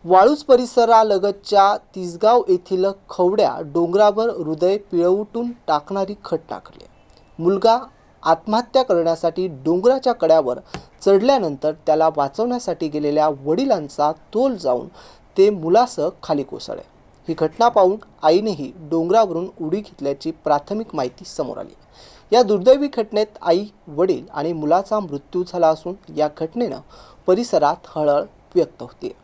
वाळूज परिसरालगतच्या तिसगाव येथील खवड्या डोंगरावर हृदय पिळवटून टाकणारी घटना घडली. मुलगा आत्महत्या करण्यासाठी डोंगराच्या कड्यावर चढल्यानंतर त्याला वाचवण्यासाठी गेलेल्या वडिलांचा तोल जाऊन ते मुलासह खाली कोसळले. ही घटना पाहून आईनेही डोंगरावरून उडी घेतल्याची प्राथमिक माहिती समोर आली. या दुर्दैवी घटनेत आई, वडील आणि मुलाचा मृत्यू झाला असून या घटनेनं परिसरात हळहळ व्यक्त होते.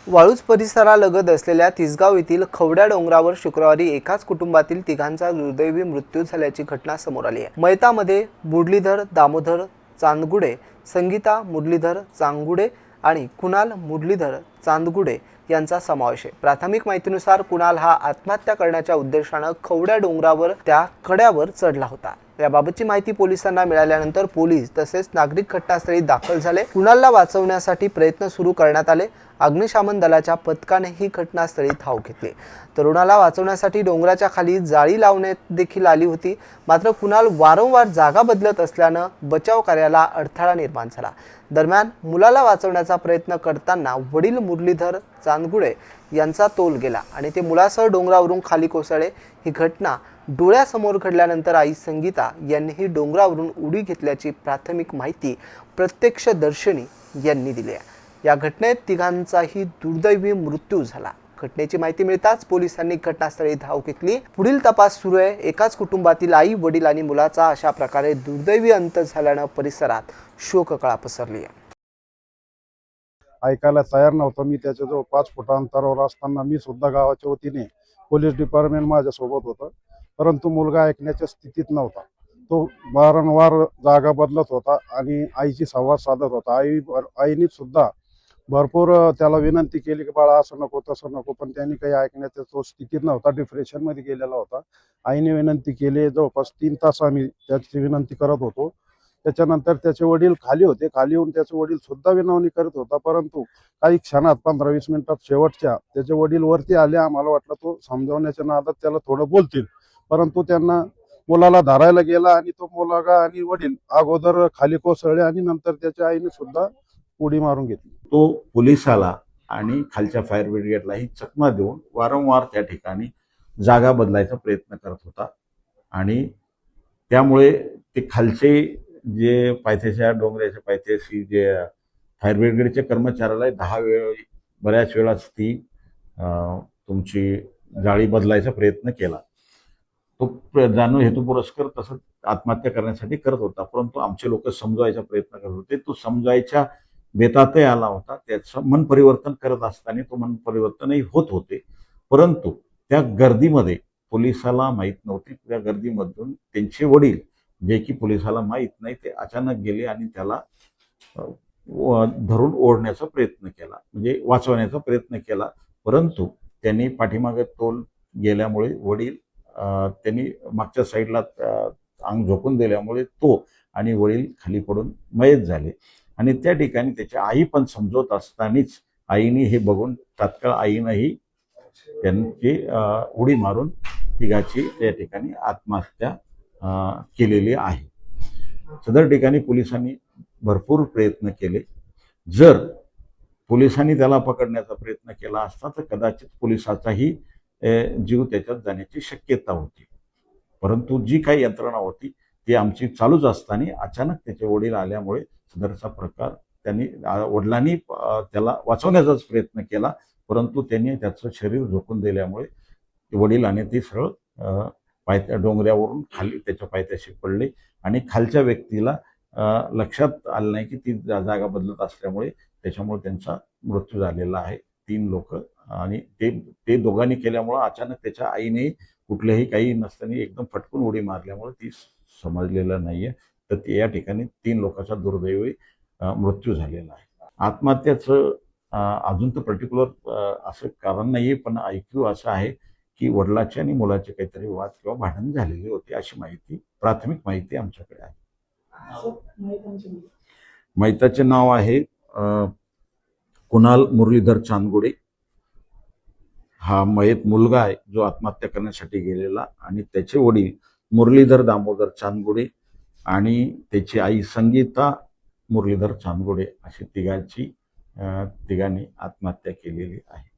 वाळूज परिसरालगत असलेल्या तिसगाव येथील खवड्या डोंगरावर शुक्रवारी एकाच कुटुंबातील तिघांचा दुर्दैवी मृत्यू झाल्याची घटना समोर आली आहे. मयतामध्ये मुरलीधर दामोदर चांदगुडे, संगीता मुरलीधर चांदगुडे आणि कुणाल मुरलीधर चांदगुडे यांचा समावेश आहे. प्राथमिक माहितीनुसार कुणाल हा आत्महत्या करण्याच्या उद्देशानं खवड्या डोंगरावर त्या कड्यावर चढला होता. याबाबतची माहिती पोलिसांना मिळाल्यानंतर पोलीस तसेच नागरिक घटनास्थळी दाखल झाले. कुणालला वाचवण्यासाठी प्रयत्न सुरू करण्यात आले. अग्निशमन दलाच्या पथकाने ही घटनास्थळी धाव घेतली. तरुणाला वाचवण्यासाठी डोंगराच्या खाली जाळी लावण्यात देखील आली होती. मात्र कुणाल वारंवार जागा बदलत असल्यानं बचाव कार्याला अडथळा निर्माण झाला. दरम्यान मुलाला वाचवण्याचा प्रयत्न करताना वडील मुरलीधर चांदगुडे यांचा तोल गेला आणि ते मुलासह डोंगरावरून खाली कोसळले. ही घटना डोळ्यासमोर घडल्यानंतर आई संगीता यांनीही डोंगरावरून उडी घेतल्याची प्राथमिक माहिती प्रत्यक्षदर्शींनी यांनी दिली आहे. या घटनेत तिघांचाही दुर्दैवी मृत्यू झाला. घटनेची माहिती मिळताच पोलिसांनी घटनास्थळी धाव घेतली. पुढील तपास सुरू आहे. एकाच कुटुंबातील आई, वडील आणि मुलाचा अशा प्रकारे दुर्दैवी अंत झाल्यानं परिसरात शोककळा पसरली आहे. ऐकायला तयार नव्हतं. मी त्याच्याजवळ 5 फुट अंतरावर असताना मी सुद्धा गावाच्या वतीने पोलीस डिपार्टमेंट माझ्यासोबत होतं, परंतु मुलगा ऐकण्याच्या स्थितीत नव्हता. तो वारंवार जागा बदलत होता आणि आईशी संवाद साधत होता. आईने सुद्धा भरपूर त्याला विनंती केली की बाळा असं नको तसं नको, पण त्यांनी काही ऐकण्याच्या तो स्थितीत नव्हता. डिप्रेशनमध्ये गेलेला होता. आईने विनंती केली. जवळपास 3 तास आम्ही त्याची विनंती करत होतो. त्याच्यानंतर त्याचे वडील खाली होते. खाली येऊन त्याचे वडील सुद्धा विनवणी करत होता, परंतु काही क्षणात 15-20 मिनिटात शेवटच्या त्याचे वडील वरती आले. आम्हाला वाटलं तो समजावण्याच्या नादात त्याला थोडं बोलतील, परंतु त्यांना मुलाला धरायला गेला आणि तो मुलगा आणि वडील अगोदर खाली कोसळले आणि नंतर त्याच्या आईने सुद्धा उडी मारून घेतली. तो पोलिसाला आणि खालच्या फायर ब्रिगेडलाही चकमा देऊन वारंवार त्या ठिकाणी जागा बदलायचा प्रयत्न करत होता आणि त्यामुळे ते खालचे जे पायथ्याच्या डोंगराच्या पायथ्याशी जे फायर ब्रिगेडच्या कर्मचाऱ्याला 10 वेळ बऱ्याच वेळाच ती तुमची जाळी बदलायचा प्रयत्न केला. तो जाणून हेतुपुरस्कर तसंच आत्महत्या करण्यासाठी करत होता, परंतु आमचे लोक समजवायचा प्रयत्न करत होते. तो समजायच्या बेतातही आला होता. त्याचं मन परिवर्तन करत असताना तो मन परिवर्तनही होत होते, परंतु त्या गर्दीमध्ये पोलिसाला माहीत नव्हती. त्या गर्दीमधून त्यांचे वडील जे की पोलिसाला माहीत नाही ते अचानक गेले आणि त्याला धरून ओढण्याचा प्रयत्न केला, म्हणजे वाचवण्याचा प्रयत्न केला. परंतु त्यांनी पाठीमागे तोल गेल्यामुळे वडील त्यांनी मागच्या साईडला अंग झोकून दिल्यामुळे तो आणि वडील खाली पडून मयत झाले. आणि त्या ठिकाणी त्याची आई पण समजवत असतानाच आईने हे बघून तात्काळ आईनंही त्यांची उडी मारून तिघाची त्या ठिकाणी आत्महत्या केलेली आहे. सदर ठिकाणी पोलिसांनी भरपूर प्रयत्न केले. जर पोलिसांनी त्याला पकडण्याचा प्रयत्न केला असता तर कदाचित पोलिसाचाही जीव त्याच्यात जाण्याची शक्यता होती, परंतु जी काही यंत्रणा होती ती आमची चालूच असताना अचानक त्याचे वडील आल्यामुळे सदरचा प्रकार त्यांनी वडिलांनी त्याला वाचवण्याचाच प्रयत्न केला, परंतु त्यांनी त्याचं शरीर झोकून दिल्यामुळे वडिलांनी ती सरळ डोंगरावरून खाली त्याच्या पायथ्याशी पडले आणि खालच्या व्यक्तीला लक्षात आलं नाही की ती जागा बदलत असल्यामुळे त्याच्यामुळे त्यांचा मृत्यू झालेला आहे. 3 लोक आणि ते दोघांनी केल्यामुळं अचानक त्याच्या आईने कुठल्याही काही नसताना एकदम फटकून उडी मारल्यामुळे ती समजलेलं नाहीये. तर या ठिकाणी 3 लोकांचा दुर्दैवी मृत्यू झालेला आहे. आत्महत्याचं अजून तर पर्टिक्युलर असं कारण नाहीये, पण ऐक्यू असं आहे की वडिलाचे आणि मुलाचे काहीतरी वाद किंवा भांडण झालेली होती अशी माहिती, प्राथमिक माहिती आमच्याकडे आहे. मयताचे नाव आहे कुणाल मुरलीधर चांदगुडे. हा मयत मुलगा आहे जो आत्महत्या करण्यासाठी गेलेला, आणि त्याचे वडील मुरलीधर दामोदर चांदगुडे आणि त्याची आई संगीता मुरलीधर चांदगुडे अशी तिघांची तिघांनी आत्महत्या केलेली आहे.